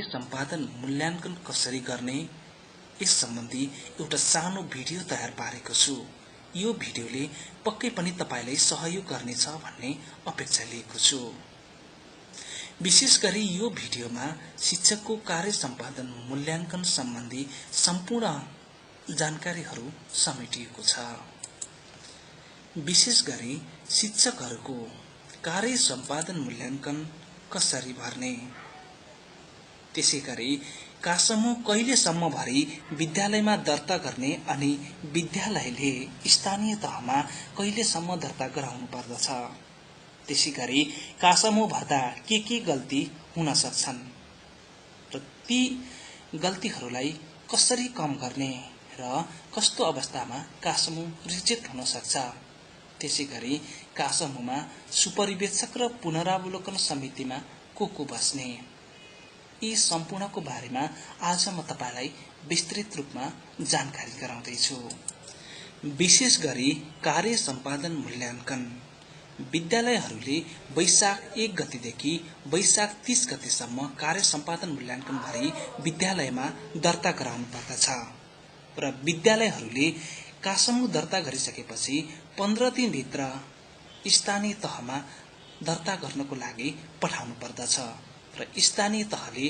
सम्पादन मूल्याङ्कन कसरी गर्ने यस सम्बन्धी एउटा सानो भिडियो तयार पारेको छु। यो भिडियोले पक्कै पनि तपाईलाई सहयोग गर्नेछ भन्ने अपेक्षा लिएको छु। विशेष गरी यो भिडियोमा शिक्षकको कार्य सम्पादन मूल्याङ्कन सम्बन्धी सम्पूर्ण जानकारीहरू समेटिएको छ। विशेष गरी शिक्षकहरूको कार्य सम्पादन मूल्याङ्कन कसरी भर्ने, त्यसैगरी कासमो कहिलेसम्म भरि विद्यालयमा दर्ता गर्ने अनि विद्यालयले स्थानीय तहमा कहिलेसम्म दर्ता गराउनु पर्दछ, त्यसैगरी कासमो भर्दा के गल्ती हुन सक्छन् र ती गल्तीहरूलाई कसरी कम गर्ने र कस्तो अवस्थामा कासमो रिजेक्ट हुन सक्छ, त्यसैगरी कासमोमा सुपरिवेक्षक र पुनरावलोकन समितिमा को बस्ने, यी सम्पूर्णको बारेमा आज म तपाईलाई विस्तृत रूपमा जानकारी गराउँदैछु। विशेष गरी कार्य सम्पादन मूल्याङ्कन विद्यालयहरूले वैशाख 1 गतेदेखि वैशाख 30 गतेसम्म कार्य सम्पादन मूल्याङ्कन भरि विद्यालयमा दर्ता गराउनु पर्दछ र विद्यालयहरूले कासमो दर्ता गरिसकेपछि 15 दिनभित्र स्थानीय तहमा दर्ता गर्नको लागि पठाउनु पर्दछ र स्थानीय तहले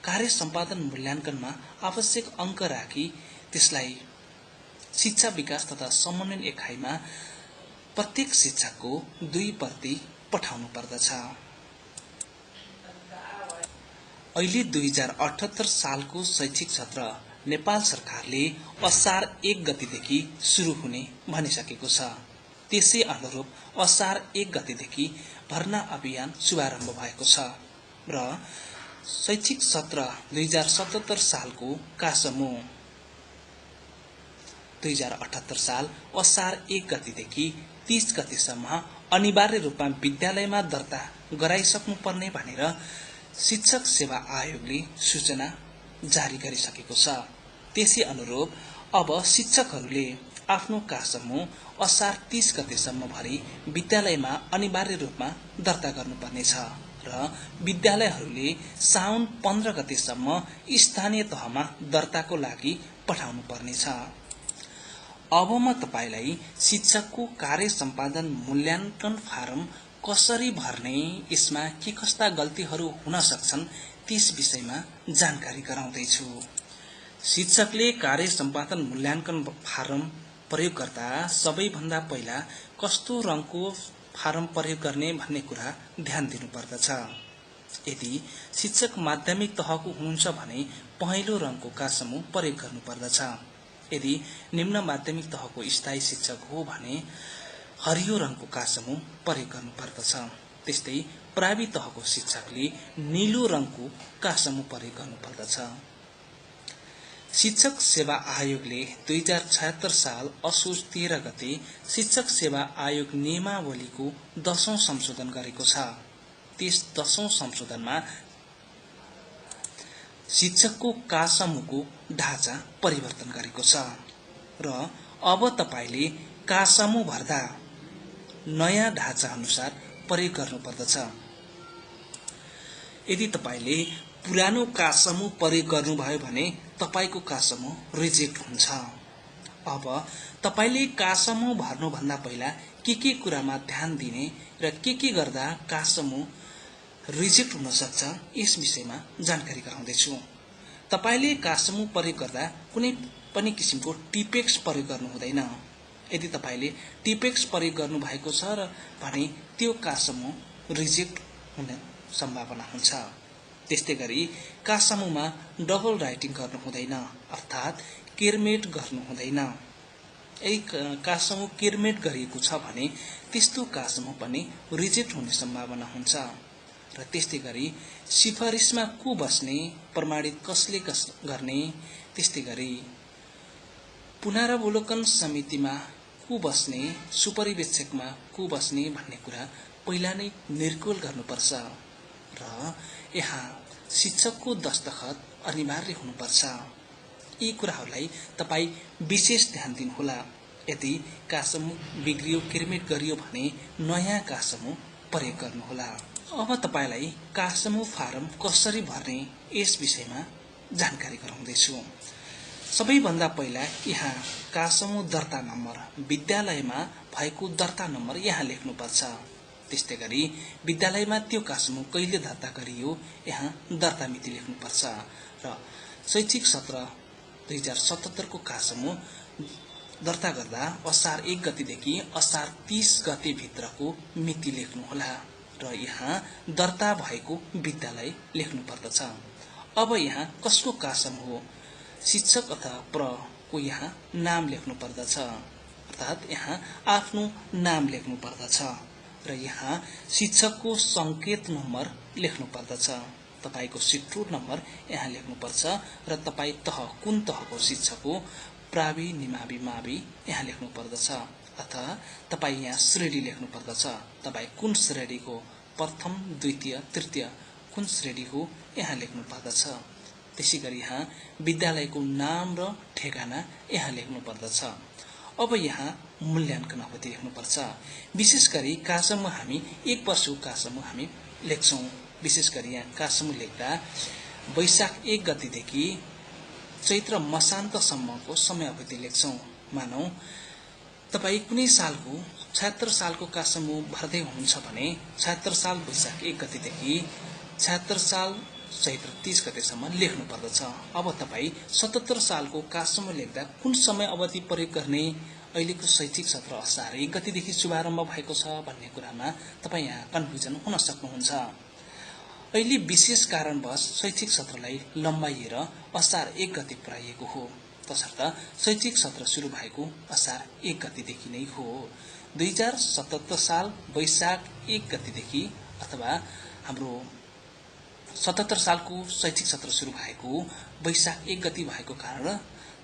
कार्य सम्पादन मूल्याङ्कनमा आवश्यक अङ्क राखी त्यसलाई शिक्षा विकास तथा समन्वयन एकाइमा प्रत्येक शिक्षकको 2 प्रति पठाउनु पर्दछ। अहिले 2078 सालको शैक्षिक सत्र नेपाल सरकारले असार 1 गतेदेखि सुरु हुने भनिसकेको छ। त्यसै अनुरूप असार 1 गतेदेखि भर्ना अभियान शुभारम्भ भएको छ र शैक्षिक सत्र 2077 सालको कासमो 2078 साल असार 1 गतेदेखि 30 गतेसम्म अनिवार्य रूपमा विद्यालयमा दर्ता गराइसक्नुपर्ने भनेर शिक्षक सेवा आयोगले सूचना जारी गरिसकेको छ। त्यसै अनुरूप अब शिक्षकहरूले आफ्नो कासमो असार 30 गतेसम्म भरि विद्यालयमा अनिवार्य रूपमा दर्ता गर्नुपर्नेछ र विद्यालयहरूले साउन 15 गतेसम्म स्थानीय तहमा दर्ताको लागि पठाउनु पर्नेछ। अब म तपाईलाई शिक्षकको कार्य सम्पादन मूल्याङ्कन फारम कसरी भर्ने, यसमा के कस्ता गल्तीहरू हुन सक्छन् त्यस विषयमा जानकारी गराउँदैछु। शिक्षकले कार्य सम्पादन मूल्याङ्कन फारम प्रयोग गर्दा सबैभन्दा पहिला कस्तो रङको फारम प्रयोग गर्ने भन्ने कुरा ध्यान दिनुपर्दछ। यदि शिक्षक माध्यमिक तहको हुनुहुन्छ भने पहेँलो रङको कासमो प्रयोग गर्नुपर्दछ। यदि निम्न माध्यमिक तहको स्थायी शिक्षक हो भने हरियो रङको कासमो प्रयोग गर्नुपर्दछ। त्यस्तै प्राविधिक तहको शिक्षकले नीलो रङको कासमो प्रयोग गर्नुपर्दछ। शिक्षक सेवा आयोगले 2076 साल असोज 13 गते शिक्षक सेवा आयोग नियमावलीको 10औं संशोधन गरेको छ। त्यस 10औं संशोधनमा शिक्षकको कासमोको ढाँचा परिवर्तन गरेको छ र अब तपाईले कासमो भर्दा नयाँ ढाँचा अनुसार प्रयोग गर्नुपर्दछ। यदि तपाईले पुरानो कासमो प्रयोग गर्नुभयो भने तपाईको कासमो रिजेक्ट हुन्छ। अब तपाईले कासमो भर्नुभन्दा पहिला के कुरामा ध्यान दिने र के गर्दा कासमो रिजेक्ट हुन सक्छ यस विषयमा जानकारी गराउँदैछु। तपाईले कासमो प्रयोग गर्दा कुनै पनि किसिमको टिपेक्स प्रयोग गर्नु हुँदैन। यदि तपाईले टिपेक्स प्रयोग गर्नु भएको छ र भने त्यो कासमो रिजेक्ट हुने सम्भावना हुन्छ। त्यस्तै गरी कासमोमा डबल राइटिङ गर्नु हुँदैन, अर्थात् केरमेट गर्नु हुँदैन। यदि कासमो केरमेट गरिएको छ भने त्यस्तो कासमो पनि रिजेक्ट हुने सम्भावना हुन्छ र त्यस्तै गरी सिफारिसमा को बस्ने, प्रमाणित कसले गर्ने, त्यस्तै गरी पुनरावलोकन समितिमा को बस्ने, सुपरिवेक्षकमा को बस्ने भन्ने कुरा पहिला नै निर्कुल गर्नुपर्छ र यहाँ शिक्षकको दस्तखत अनिवार्य हुनुपर्छ। यी कुराहरूलाई तपाई विशेष ध्यान दिनुहोला। यदि कासमो बिग्रियो, केरमेट गरियो भने नयाँ कासमो प्रयोग गर्नुहोला। अब तपाईलाई कासमु फारम कसरी भर्ने यस विषयमा जानकारी गराउँदैछु। सबैभन्दा पहिला यहाँ कासमु दर्ता नम्बर, विद्यालयमा भएको दर्ता नम्बर यहाँ लेख्नुपर्छ। त्यस्तै गरी विद्यालयमा त्यो कासमु कहिले दर्ता गरियो यहाँ दर्ता मिति लेख्नुपर्छ र शैक्षिक सत्र 2077 को कासमु दर्ता गर्दा असार 1 गतेदेखि असार 30 गते भित्रको मिति लेख्नुहोला र यहाँ दर्ता भएको विद्यालय लेख्नु पर्दछ। अब यहाँ कसको कासम हो, शिक्षक अथवा प्र को यहाँ नाम लेख्नु पर्दछ, अर्थात यहाँ आफ्नो नाम लेख्नु पर्दछ र यहाँ शिक्षकको संकेत नम्बर लेख्नु पर्दछ। तपाईको सिट्रु नम्बर यहाँ लेख्नुपर्छ र तपाई तह कुन तहको शिक्षक हो, प्रावि निमावि मावि यहाँ लेख्नु पर्दछ अथवा तपाई यहाँ श्रेणी लेख्नु पर्दछ। तपाई कुन श्रेणीको प्रथम, द्वितीय, तृतीय कुन श्रेणी हो यहाँ लेख्नु पर्दछ। त्यसैगरी यहाँ विद्यालयको नाम र ठेगाना यहाँ लेख्नु पर्दछ। अब यहाँ मूल्याङ्कन अवधि लेख्नुपर्छ। विशेष गरी कासमु हामी 1 वर्षको कासमु हामी लेख्छौं। विशेष गरी यहाँ कासमु लेख्दा वैशाख 1 गतेदेखि चैत्र मसान्तसम्मको समय अवधि लेख्छौं। मानौ तपाई कुनै सालको 76 सालको कासमु भर्दै हुनुहुन्छ भने 76 साल वैशाख 1 गतेदेखि 76 साल चैत्र 30 गतेसम्म लेख्नु पर्दछ। अब तपाई 77 सालको कासमु लेख्दा कुन समय अवधि प्रयोग गर्ने, अहिलेको शैक्षिक सत्र असार 1 गतेदेखि शुभारम्भ भएको छ भन्ने कुरामा तपाई यहाँ कन्फ्युजन हुन सक्नुहुन्छ। अहिले विशेष कारणवश शैक्षिक सत्रलाई लम्बाइएर असार 1 गते पुर्याइएको हो, तसर्थ शैक्षिक सत्र सुरु भएको असार 1 गतेदेखि नै हो। 2077 साल वैशाख 1 गतेदेखि अथवा हाम्रो 77 सालको शैक्षिक सत्र सुरु भएको वैशाख 1 गते भएको कारण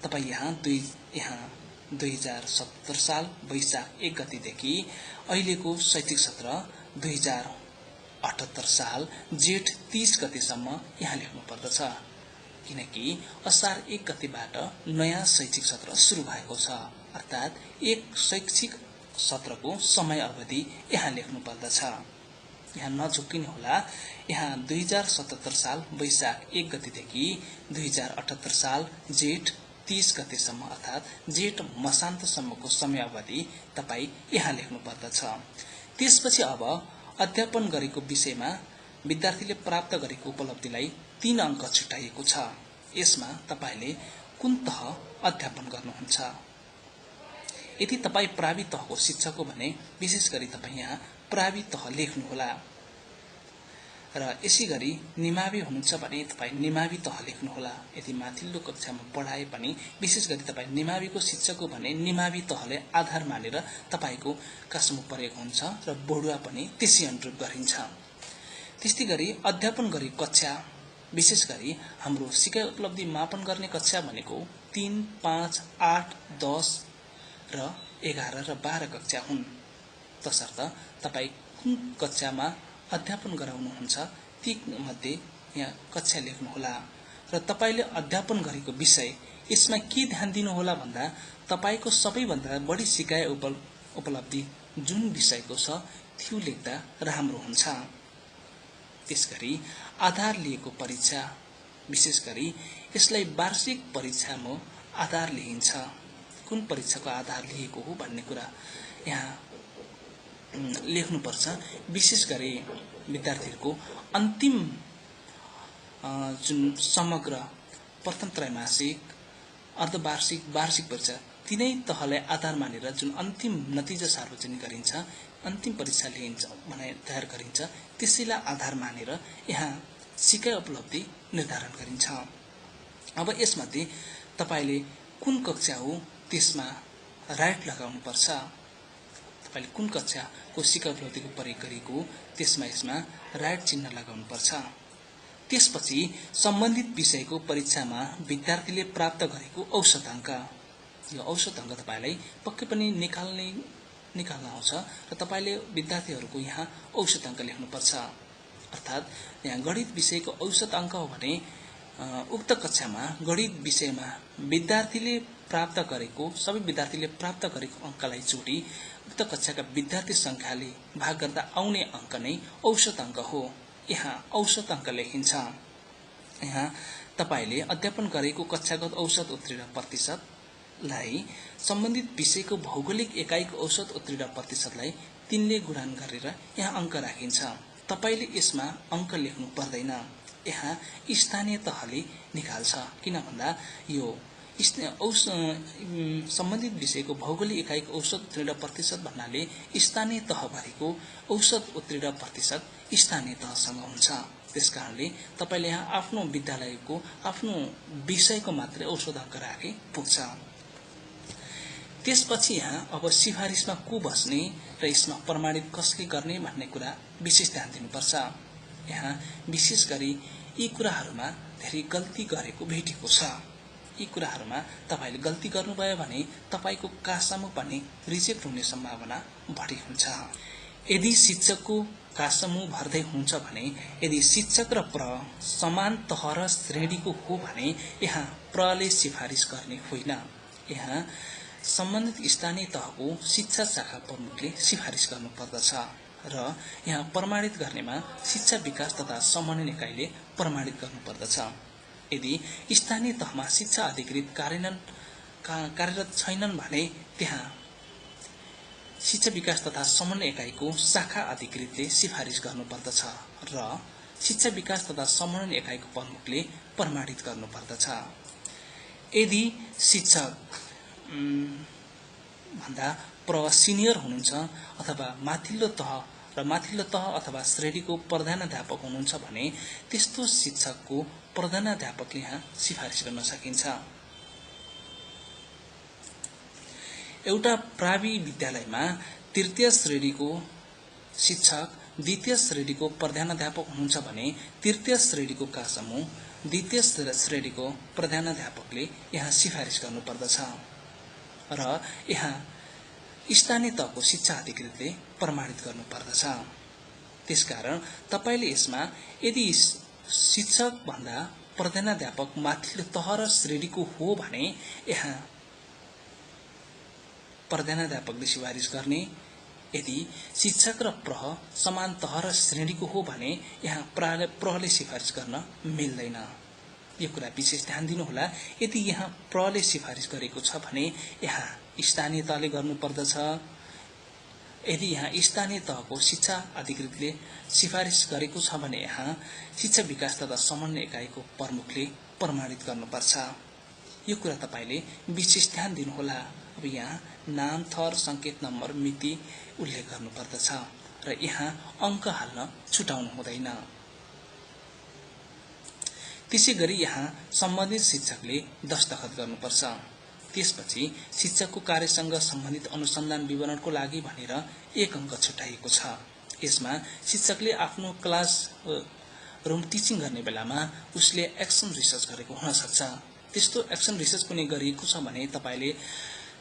तपाई यहाँ 2077 साल वैशाख 1 गतेदेखि अहिलेको शैक्षिक सत्र 2078 साल जेठ 30 गतेसम्म यहाँ लेख्नु पर्दछ, किनकि असार 1 गतेबाट नयाँ शैक्षिक सत्र सुरु भएको छ। अर्थात एक शैक्षिक सत्रको समय अवधि यहाँ लेख्नु पर्दछ। यहाँ नझुक्किनु होला। यहाँ 2077 साल वैशाख 1 गतेदेखि 2078 साल जेठ 30 गतेसम्म अर्थात जेठ मसान्तसम्मको समय अवधि तपाई यहाँ लेख्नु पर्दछ। त्यसपछि अब अध्यापन गरेको विषयमा विद्यार्थीले प्राप्त गरेको उपलब्धिलाई 3 अंक छुट्याइएको छ। यसमा तपाईले कुन तह अध्यापन गर्नुहुन्छ। यदि तपाई प्रावि तहको शिक्षक हो भने विशेष गरी तपाई यहाँ प्रावि तह लेख्नुहोला र यसैगरी निमावि हुनुहुन्छ भने तपाई निमावि तह लेख्नुहोला। यदि माथिल्लो कक्षामा पढाए पनि विशेष गरी तपाई निमाविको शिक्षक हो भने निमावि तहले आधार मानेर तपाईको कासमु परेको हुन्छ र बढुवा पनि त्यसै अनुरूप गरिन्छ। त्यस्तै गरी अध्यापन गरेको कक्षा, विशेष गरी हाम्रो सिकाइ उपलब्धि मापन गर्ने कक्षा भनेको 3, 5, 8, 10 र 11 र 12 कक्षा हुन्। तसर्थ तपाई कुन कक्षामा अध्यापन गराउनुहुन्छ ती मध्ये यहाँ कक्षा लेख्नुहोला र तपाईले अध्यापन गरेको विषय यसमा के ध्यान दिनुहोला भन्दा तपाईको सबैभन्दा बढी सिकाइ उपलब्धि जुन विषयको छ त्यो लेख्दा राम्रो हुन्छ। त्यसगरी आधार लिएको परीक्षा, विशेष गरी यसलाई वार्षिक परीक्षामा आधार लिइन्छ। कुन परीक्षाको आधार लिएको हो भन्ने कुरा यहाँ लेख्नुपर्छ। विशेष गरी विद्यार्थीहरूको अन्तिम जुन समग्र प्रथम त्रैमासिक, अर्धवार्षिक, वार्षिक परीक्षा तीनै तहलाई आधार मानेर जुन अन्तिम नतिजा सार्वजनिक गरिन्छ, अन्तिम परीक्षा लिइन्छ भने तयार गरिन्छ, त्यसैलाई आधार मानेर यहाँ सिकाइ उपलब्धि निर्धारण गरिन्छ। अब यसमध्ये तपाईले कुन कक्षा हो त्यसमा राइट लगाउनु पर्छ। तपाईले कुन कक्षाको सिकाइ उपलब्धिको प्रयोग गरेको त्यसमा यसमा राइट चिन्ह लगाउनु पर्छ। त्यसपछि सम्बन्धित विषयको परीक्षामा विद्यार्थीले प्राप्त गरेको औसत अंक, यो औसत अंक तपाईलाई पक्कै पनि निकाल्न आउँछ र तपाईले विद्यार्थीहरूको यहाँ औसत अंक लेख्नुपर्छ। अर्थात यहाँ गणित विषयको औसत अंक हो भने उक्त कक्षामा गणित विषयमा सबै विद्यार्थीले प्राप्त गरेको अङ्कलाई जोडी उक्त कक्षाका विद्यार्थी संख्याले भाग गर्दा आउने अङ्क नै औसत अङ्क हो। यहाँ औसत अङ्क लेखिन्छ। यहाँ तपाईले अध्यापन गरेको कक्षागत औसत उत्तीर्ण प्रतिशतलाई सम्बन्धित विषयको भौगोलिक एकाइको औसत उत्तीर्ण प्रतिशतलाई 3 ले गुणन गरेर यहाँ अङ्क राखिन्छ। तपाईले यसमा अङ्क लेख्नु पर्दैन। यहाँ स्थानीय तहले निकाल्छ। किन भन्दा यो सम्बन्धित विषयको भौगोलिक एकाइको औसत उत्तीर्ण प्रतिशत भन्नाले स्थानीय तहभरिको औसत उत्तीर्ण प्रतिशत स्थानीय तहसँग हुन्छ। त्यसकारणले तपाईले यहाँ आफ्नो विद्यालयको आफ्नो विषयको मात्रै औसत अङ्क राखे पुग्छ। त्यसपछि यहाँ अब सिफारिसमा को बस्ने र यसमा प्रमाणित कसले गर्ने भन्ने कुरा विशेष ध्यान दिनुपर्छ। यहाँ विशेष गरी यी कुराहरूमा धेरै गल्ती गरेको भेटेको छ। यी कुराहरूमा तपाईले गल्ती गर्नुभयो भने तपाईको कासम्म पनि रिजेक्ट हुने सम्भावना बढी हुन्छ। यदि शिक्षकको कासम्म भर्दै हुन्छ भने यदि शिक्षक र प्र समान तह र श्रेणीको हो भने यहाँ प्रले सिफारिस गर्ने होइन। यहाँ सम्बन्धित स्थानीय तहको शिक्षा शाखा प्रमुखले सिफारिस गर्नुपर्दछ र यहाँ प्रमाणित गर्नेमा शिक्षा विकास तथा समन्वय निकायले प्रमाणित गर्नुपर्दछ। यदि स्थानीय तहमा शिक्षा अधिकृत कार्यरत छैनन् भने त्यहाँ शिक्षा विकास तथा समन्वय इकाइको शाखा अधिकृतले सिफारिस गर्नुपर्दछ र शिक्षा विकास तथा समन्वय इकाइको प्रमुखले प्रमाणित गर्नुपर्दछ। यदि शिक्षक भन्दा सिनियर हुनुहुन्छ अथवा माथिल्लो तह अथवा श्रेणीको प्रधानाध्यापक हुनुहुन्छ भने त्यस्तो शिक्षकको प्रधानाध्यापकले यहाँ सिफारिस गर्न सकिन्छ। एउटा प्रावि विद्यालयमा तृतीय श्रेणीको शिक्षक द्वितीय श्रेणीको प्रधानाध्यापक हुनुहुन्छ भने तृतीय श्रेणीको कासम्म द्वितीय श्रेणीको प्रधानाध्यापकले यहाँ सिफारिस गर्नुपर्दछ र यहाँ स्थानीय तहको शिक्षा अधिकृतले प्रमाणित गर्नुपर्दछ। त्यसकारण तपाईले यसमा यदि शिक्षक भन्दा प्रधानाध्यापक माथिल्लो तह र श्रेणीको हो भने यहाँ प्रधानाध्यापकले सिफारिस गर्ने। यदि शिक्षक र प्रह समान तह र श्रेणीको हो भने यहाँ प्रहले सिफारिस गर्न मिल्दैन। यो कुरा विशेष ध्यान दिनुहोला। यदि यहाँ प्रहले सिफारिस गरेको छ भने यहाँ स्थानीय तहले गर्नुपर्दछ। यदि यहाँ स्थानीय तहको शिक्षा अधिकृतले सिफारिस गरेको छ भने यहाँ शिक्षा विकास तथा समन्वय इकाइको प्रमुखले प्रमाणित गर्नुपर्छ। यो कुरा तपाईले विशेष ध्यान दिनुहोला। अब यहाँ नाम, थर, संकेत नम्बर, मिति उल्लेख गर्नुपर्दछ र यहाँ अङ्क हाल्न छुटाउनु हुँदैन। त्यसैगरी यहाँ सम्बन्धित शिक्षकले दस्तखत गर्नुपर्छ। त्यसपछि शिक्षकको कार्यसँग सम्बन्धित अनुसन्धान विवरणको लागि भनेर 1 अङ्क छुटाइएको छ। यसमा शिक्षकले आफ्नो क्लास रुम टिचिङ गर्ने बेलामा उसले एक्सन रिसर्च गरेको हुन सक्छ। त्यस्तो एक्सन रिसर्च कुनै गरिएको छ भने तपाईले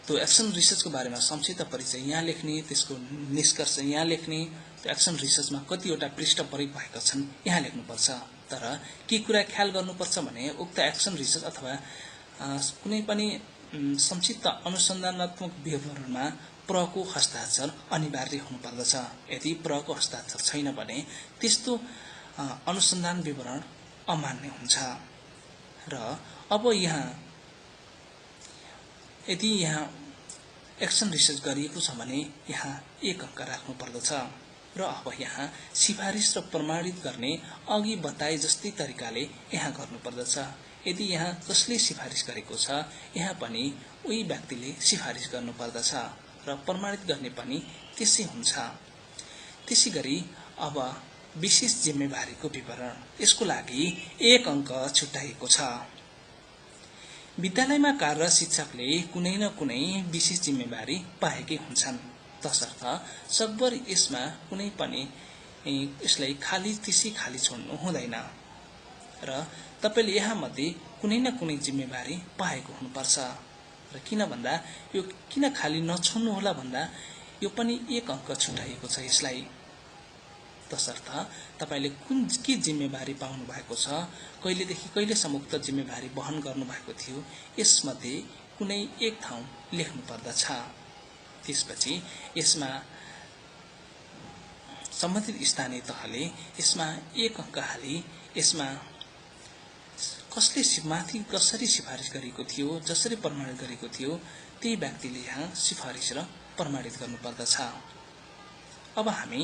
त्यो एक्सन रिसर्चको बारेमा संक्षिप्त परिचय यहाँ लेख्ने, त्यसको निष्कर्ष यहाँ लेख्ने, त्यो एक्सन रिसर्चमा कतिवटा पृष्ठ प्रयोग भएका छन् यहाँ लेख्नुपर्छ। तर के कुरा ख्याल गर्नुपर्छ भने उक्त एक्सन रिसर्च अथवा कुनै पनि संक्षिप्त अनुसन्धानात्मक विवरणमा प्रको हस्ताक्षर अनिवार्य हुनुपर्दछ। यदि प्रको हस्ताक्षर छैन भने त्यस्तो अनुसन्धान विवरण अमान्य हुन्छ। र अब यहाँ यदि यहाँ एक्सन रिसर्च गरिएको छ भने यहाँ 1 अङ्क राख्नु पर्दछ। र अब यहाँ सिफारिस र प्रमाणित गर्ने अघि बताए जस्तै तरिकाले यहाँ गर्नुपर्दछ। यदि यहाँ कसले सिफारिस गरेको छ यहाँ पनि उही व्यक्तिले सिफारिस गर्नुपर्दछ र प्रमाणित गर्ने पनि त्यसै हुन्छ। त्यसैगरी अब विशेष जिम्मेवारीको विवरण, यसको लागि 1 अङ्क छुट्याइएको छ। विद्यालयमा कार्यरत शिक्षकले कुनै न कुनै विशेष जिम्मेवारी पाएकै हुन्छन्। तसर्थ सकभर यसमा कुनै पनि यसलाई त्यसै खाली छोड्नु हुँदैन र तपाईले यहाँ मध्ये कुनै न कुनै जिम्मेवारी पाएको हुनुपर्छ। र किन भन्दा यो किन खाली नछोड्नु होला भन्दा यो पनि 1 अङ्क छुटाइएको छ। यसलाई तसर्थ तपाईले के जिम्मेवारी पाउनु भएको छ, कहिलेदेखि कहिलेसम्म उक्त जिम्मेवारी वहन गर्नु भएको थियो, यसमध्ये कुनै एक ठाउँ लेख्नु पर्दछ। त्यसपछि यसमा सम्बन्धित स्थानीय तहले यसमा 1 अंक हाली यसमा कसले माथि कसरी सिफारिस गरेको थियो, जसरी प्रमाणित गरेको थियो, त्यही व्यक्तिले यहाँ सिफारिस र प्रमाणित गर्नुपर्दछ। अब हामी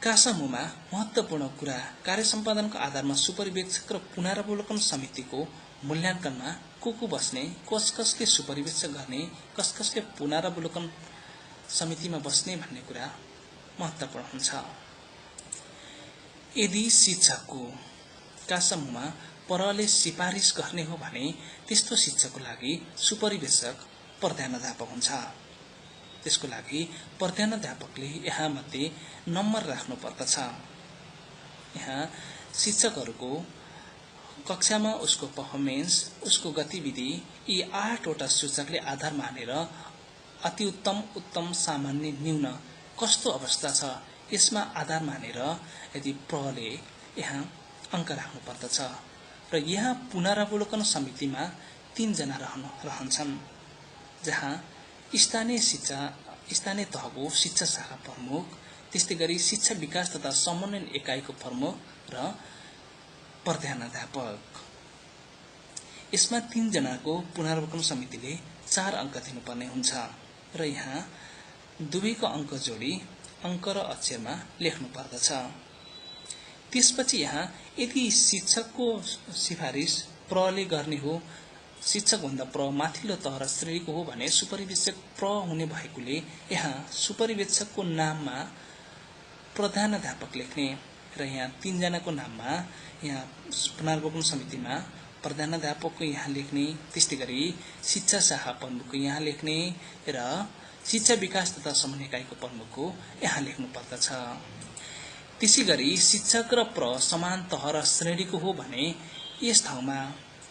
का समूहमा महत्त्वपूर्ण कुरा कार्य सम्पादनको आधारमा सुपरिवेक्षक र पुनरावलोकन समितिको मूल्याङ्कनमा को बस्ने, कसले सुपरिवेक्षक गर्ने, कसले पुनरावलोकन समितिमा बस्ने भन्ने कुरा महत्त्वपूर्ण हुन्छ। यदि शिक्षकको का समूहमा परले सिफारिस गर्ने हो भने त्यस्तो शिक्षकको लागि सुपरिवेक्षक प्रधानाध्यापक हुन्छ। त्यसको लागि प्रधानाध्यापकले यहाँ मध्ये नम्बर राख्नु पर्दछ। यहाँ शिक्षकहरूको कक्षामा उसको पर्फर्मेन्स, उसको गतिविधि यी 8 वटा सूचकले आधार मानेर अति उत्तम, उत्तम, सामान्य, न्यून कस्तो अवस्था छ यसमा आधार मानेर यदि प्रले यहाँ अंक राख्नु पर्दछ। र यहाँ पुनरावलोकन समितिमा 3 जना रहन्छन्, जहाँ स्थानीय तहको शिक्षा शाखा प्रमुख, त्यस्तै गरी शिक्षा विकास तथा समन्वयन एकाइको प्रमुख र प्रधानाध्यापक। यसमा 3 जनाको पुनरावलोकन समितिले 4 अंक दिनुपर्ने हुन्छ र यहाँ दुवैको अंक जोडी अंक र अक्षरमा लेख्नु पर्दछ। त्यसपछि यहाँ यदि शिक्षकको सिफारिस प्रले गर्ने हो, शिक्षकभन्दा माथिल्लो तह र श्रेणीको हो भने सुपरिवेक्षक हुने भएकोले यहाँ सुपरिवेक्षकको नाममा प्रधानाध्यापक लेख्ने र यहाँ 3 जनाको नाममा यहाँ पुनरावलोकन समितिमा प्रधानाध्यापकको यहाँ लेख्ने, त्यस्तै गरी शिक्षा शाखा प्रमुखको यहाँ लेख्ने र शिक्षा विकास तथा समन्वय इकाइको प्रमुखको यहाँ लेख्नु पर्दछ। त्यसैगरी शिक्षक र समान तह र श्रेणीको हो भने यस ठाउँमा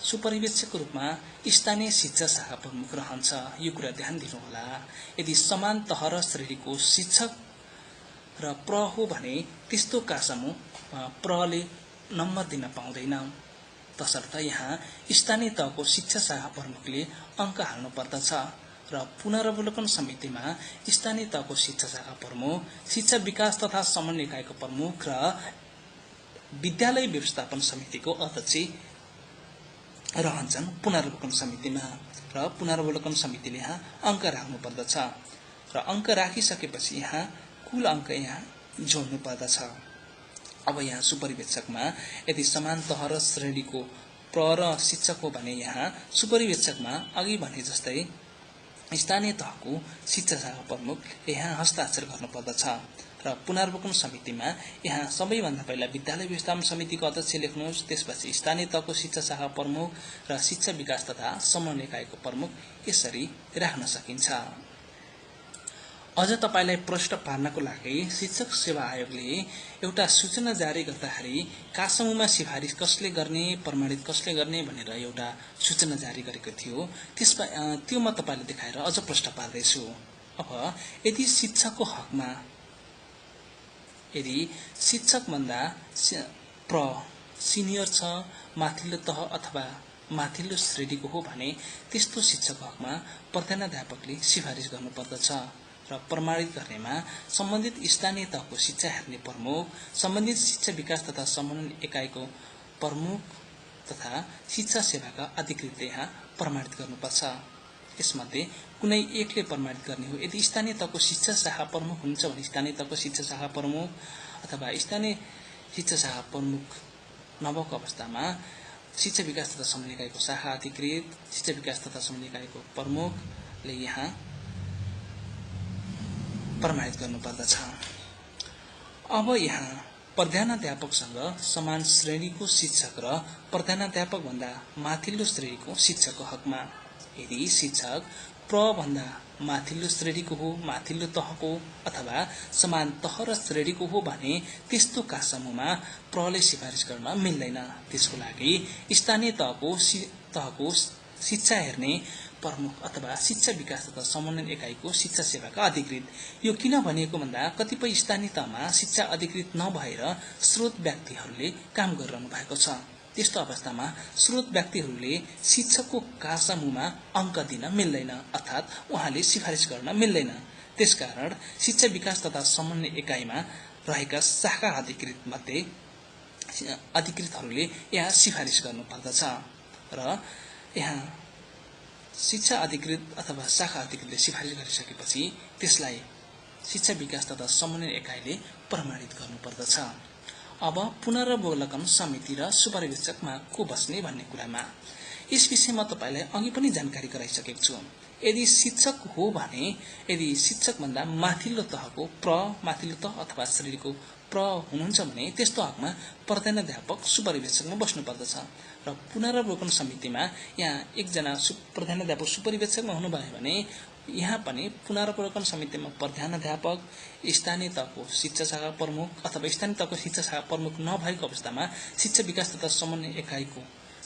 सुपरिवेक्षकको रूपमा स्थानीय शिक्षा शाखा प्रमुख रहन्छ। यो कुरा ध्यान दिनुहोला। यदि समान तह र श्रेणीको शिक्षक र हो भने त्यस्तो का समूह प्रले नम्बर दिन पाउँदैन। तसर्थ यहाँ स्थानीय तहको शिक्षा शाखा प्रमुखले अंक हाल्नु पर्दछ र पुनरावलोकन समितिमा स्थानीय तहको शिक्षा शाखा प्रमुख, शिक्षा विकास तथा समन्वय इकाइको प्रमुख र विद्यालय व्यवस्थापन समितिको अध्यक्ष रहन्छन् पुनरावलोकन समितिमा र पुनरावलोकन समितिले यहाँ अंक राख्नु पर्दछ र अंक राखिसकेपछि यहाँ कुल अंक यहाँ जोड्नु पर्दछ। अब यहाँ सुपरिवेक्षकमा यदि समान तह र श्रेणीको र शिक्षक हो भने यहाँ सुपरिवेक्षकमा अघि भने जस्तै स्थानीय तहको शिक्षा शाखा प्रमुख यहाँ हस्ताक्षर गर्नुपर्दछ र पुनरावलोकन समितिमा यहाँ सबैभन्दा पहिला विद्यालय व्यवस्थापन समितिको अध्यक्ष लेख्नुहोस्, त्यसपछि स्थानीय तहको शिक्षा शाखा प्रमुख र शिक्षा विकास तथा समन्वय इकाइको प्रमुख यसरी राख्न सकिन्छ। अझ तपाईलाई प्रश्न पार्नको लागि शिक्षक सेवा आयोगले एउटा सूचना जारी गर्दाखेरि का समूहमा सिफारिस कसले गर्ने, प्रमाणित कसले गर्ने भनेर एउटा सूचना जारी गरेको थियो। त्यसमा त्यो म तपाईलाई देखाएर अझ प्रश्न पार्दैछु। अब यदि शिक्षकको हकमा यदि शिक्षकभन्दा सिनियर छ, माथिल्लो तह अथवा माथिल्लो श्रेणीको हो भने त्यस्तो शिक्षकको हकमा प्रधानाध्यापकले सिफारिस गर्नुपर्दछ र प्रमाणित गर्नेमा सम्बन्धित स्थानीय तहको शिक्षा हेर्ने प्रमुख, सम्बन्धित शिक्षा विकास तथा समन्वय इकाइको प्रमुख तथा शिक्षा सेवाका अधिकृतले यहाँ प्रमाणित गर्नुपर्छ। यसमध्ये कुनै एकले प्रमाणित गर्ने हो। यदि स्थानीय तहको शिक्षा शाखा प्रमुख हुन्छ भने स्थानीय तहको शिक्षा शाखा प्रमुख अथवा स्थानीय शिक्षा शाखा प्रमुख नभएको अवस्थामा शिक्षा विकास तथा समन्वय इकाइको शाखा अधिकृत, शिक्षा विकास तथा समन्वय इकाइको प्रमुखले यहाँ प्रमाणित गर्नुपर्दछ। अब यहाँ प्रधानाध्यापकसँग समान श्रेणीको शिक्षक र प्रधानाध्यापक भन्दा माथिल्लो श्रेणीको शिक्षकको हकमा यदि शिक्षक भन्दा माथिल्लो श्रेणीको हो, माथिल्लो तहको अथवा समान तह र श्रेणीको हो भने त्यस्तो का समूहमा प्रले सिफारिस गर्न मिल्दैन। त्यसको लागि स्थानीय तहको शिक्षा हेर्ने प्रमुख अथवा शिक्षा विकास तथा समन्वयन एकाइको शिक्षा सेवाका अधिकृत। यो किन भनिएको भन्दा कतिपय स्थानीय तहमा शिक्षा अधिकृत नभएर स्रोत व्यक्तिहरूले काम गरिरहनु भएको छ। त्यस्तो अवस्थामा स्रोत व्यक्तिहरूले शिक्षकको कासामुमा अङ्क दिन मिल्दैन अर्थात् उहाँले सिफारिस गर्न मिल्दैन। त्यसकारण शिक्षा विकास तथा समन्वय एकाइमा रहेका शाखा अधिकृतहरूले यहाँ सिफारिस गर्नुपर्दछ र यहाँ शिक्षा अधिकृत अथवा शाखा अधिकृतले सिफारिस गरिसकेपछि त्यसलाई शिक्षा विकास तथा समन्वय एकाइले प्रमाणित गर्नुपर्दछ। अब पुनरावलोकन समिति र सुपरिवेक्षकमा को बस्ने भन्ने कुरामा यस विषयमा तपाईलाई अघि पनि जानकारी गराइसकेको छु। यदि शिक्षक हो भने यदि शिक्षक भन्दा माथिल्लो तहको माथिल्लो तह अथवा श्रेणीको हुनुहुन्छ भने त्यस्तो हकमा प्रधानाध्यापक सुपरिवेक्षकमा बस्नुपर्दछ र पुनरावलोकन समितिमा यहाँ एकजना प्रधानाध्यापक सुपरिवेक्षकमा हुनुभयो भने यहाँ पनि पुनरावलोकन समितिमा प्रधानाध्यापक स्थानीय तहको शिक्षा शाखा प्रमुख अथवा स्थानीय तहको शिक्षा शाखा प्रमुख नभएको अवस्थामा शिक्षा विकास तथा समन्वय एकाइको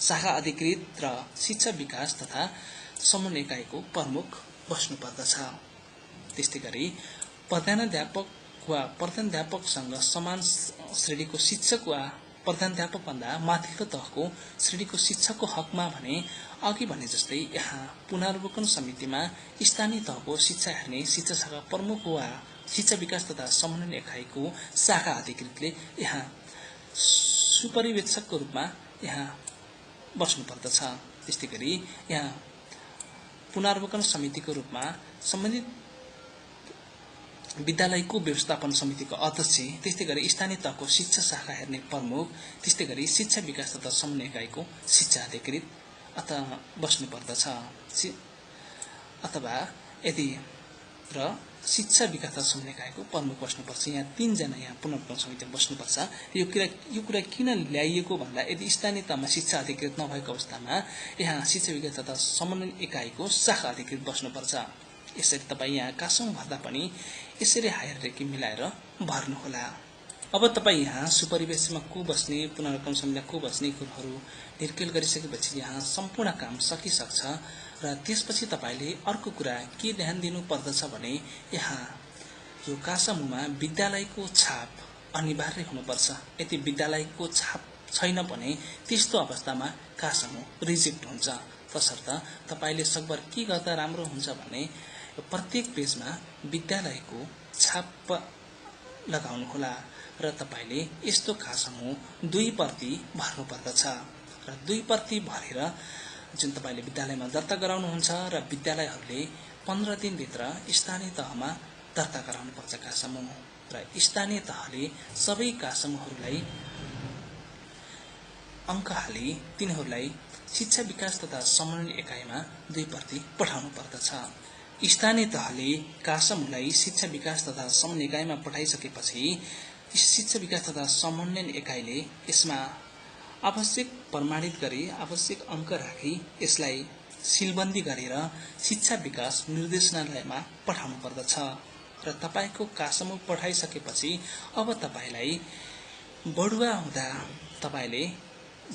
शाखा अधिकृत र शिक्षा विकास तथा समन्वय एकाइको प्रमुख बस्नुपर्दछ। त्यस्तै गरी प्रधानाध्यापकसँग समान श्रेणीको शिक्षक वा प्रधानाध्यापक भन्दा माथिल्लो तहको श्रेणीको शिक्षकको हकमा भने अघि भने जस्तै यहाँ पुनरावलोकन समितिमा स्थानीय तहको शिक्षा हेर्ने शिक्षा शाखा प्रमुख वा शिक्षा विकास तथा समन्वय एकाइको शाखा अधिकृतले यहाँ सुपरिवेक्षकको रूपमा यहाँ बस्नुपर्दछ। त्यस्तै गरी यहाँ पुनरावलोकन समितिको रूपमा सम्बन्धित विद्यालयको व्यवस्थापन समितिको अध्यक्ष, त्यस्तै गरी स्थानीय तहको शिक्षा शाखा हेर्ने प्रमुख, त्यस्तै गरी शिक्षा विकास तथा समन्वय एकाइको शिक्षा अधिकृत अथवा बस्नुपर्दछ अथवा यदि र शिक्षा विकास तथा समन्वय एकाइको प्रमुख बस्नुपर्छ। यहाँ 3 जना यहाँ पुनरावलोकन समितिमा बस्नुपर्छ। यो कुरा किन ल्याइएको भन्दा यदि स्थानीय तहमा शिक्षा अधिकृत नभएको अवस्थामा यहाँ शिक्षा विकास तथा समन्वय एकाइको शाखा अधिकृत बस्नुपर्छ। यसरी तपाईँ यहाँ कासम भर्दा पनि यसरी हायररेकी मिलाएर भर्नुहोला। अब तपाईँ यहाँ सुपरिवेक्षमा को बस्ने पुनरावलोकन समितिमा को बस्ने कुराहरू निर्केल गरिसकेपछि यहाँ सम्पूर्ण काम सकिसक्छ र त्यसपछि तपाईले अर्को कुरा के ध्यान दिनुपर्दछ भने यहाँ यो कासामुमा विद्यालयको छाप अनिवार्य हुनुपर्छ। यदि विद्यालयको छाप छैन भने त्यस्तो अवस्थामा कासामु रिजेक्ट हुन्छ। तसर्थ तपाईले सकभर के गर्दा राम्रो हुन्छ भने प्रत्येक पेजमा विद्यालयको छाप लगाउनुहोला र तपाईले यस्तो कासामु 2 प्रति भर्नुपर्दछ र 2 प्रति भरेर जुन तपाईले विद्यालयमा दर्ता गराउनुहुन्छ र विद्यालयहरूले 15 दिनभित्र स्थानीय तहमा दर्ता गराउनुपर्छ कासामु र स्थानीय तहले सबै कासामुहरूलाई अङ्क हाली तिनीहरूलाई शिक्षा विकास तथा समन्वय एकाइमा 2 प्रति पठाउनु पर्दछ। स्थानीय तहले कासामुलाई शिक्षा विकास तथा समन्वय एकाइमा पठाइसकेपछि शिक्षा विकास तथा समन्वय एकाइले यसमा आवश्यक प्रमाणित गरी आवश्यक अङ्क राखी यसलाई सिलबन्दी गरेर शिक्षा विकास निर्देशनालयमा पठाउनु पर्दछ र तपाईको कासामु पठाइसकेपछि अब तपाईलाई बढुवा हुँदा तपाईले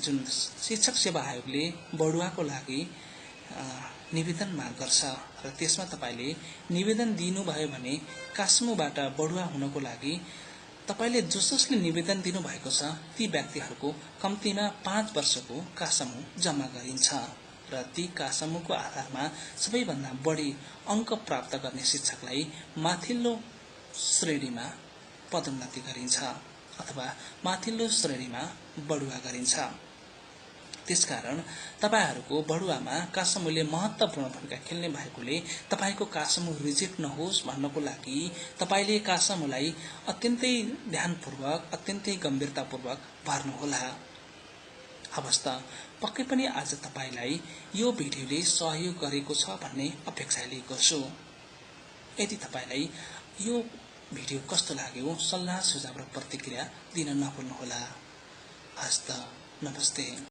जुन शिक्षक सेवा आयोगले बढुवाको लागि निवेदन माग गर्छ र त्यसमा तपाईले निवेदन दिनुभयो भने कासामुबाट बढुवा हुनको लागि तपाईले जसले निवेदन दिनु भएको छ ती व्यक्तिहरूको कम्तीमा 5 वर्षको कासामु जम्मा गरिन्छ र ती कासामुको आधारमा सबैभन्दा बढी अङ्क प्राप्त गर्ने शिक्षकलाई माथिल्लो श्रेणीमा पदोन्नति गरिन्छ अथवा माथिल्लो श्रेणीमा बढुवा गरिन्छ। त्यसकारण तपाईहरुको बढुवामा कासामुले महत्त्वपूर्ण भूमिका खेल्ने भएकोले तपाईको कासामु रिजेक्ट नहोस् भन्नको लागि तपाईले कासामुलाई अत्यन्तै ध्यानपूर्वक अत्यन्तै गम्भीरतापूर्वक भर्नुहोला। अवस्था पक्कै पनि आज तपाईलाई यो भिडियोले सहयोग गरेको छ भन्ने अपेक्षा लिएको छु। यदि तपाईलाई यो भिडियो कस्तो लाग्यो सल्लाह सुझाव र प्रतिक्रिया दिन नभुल्नुहोला। हस्त नमस्ते।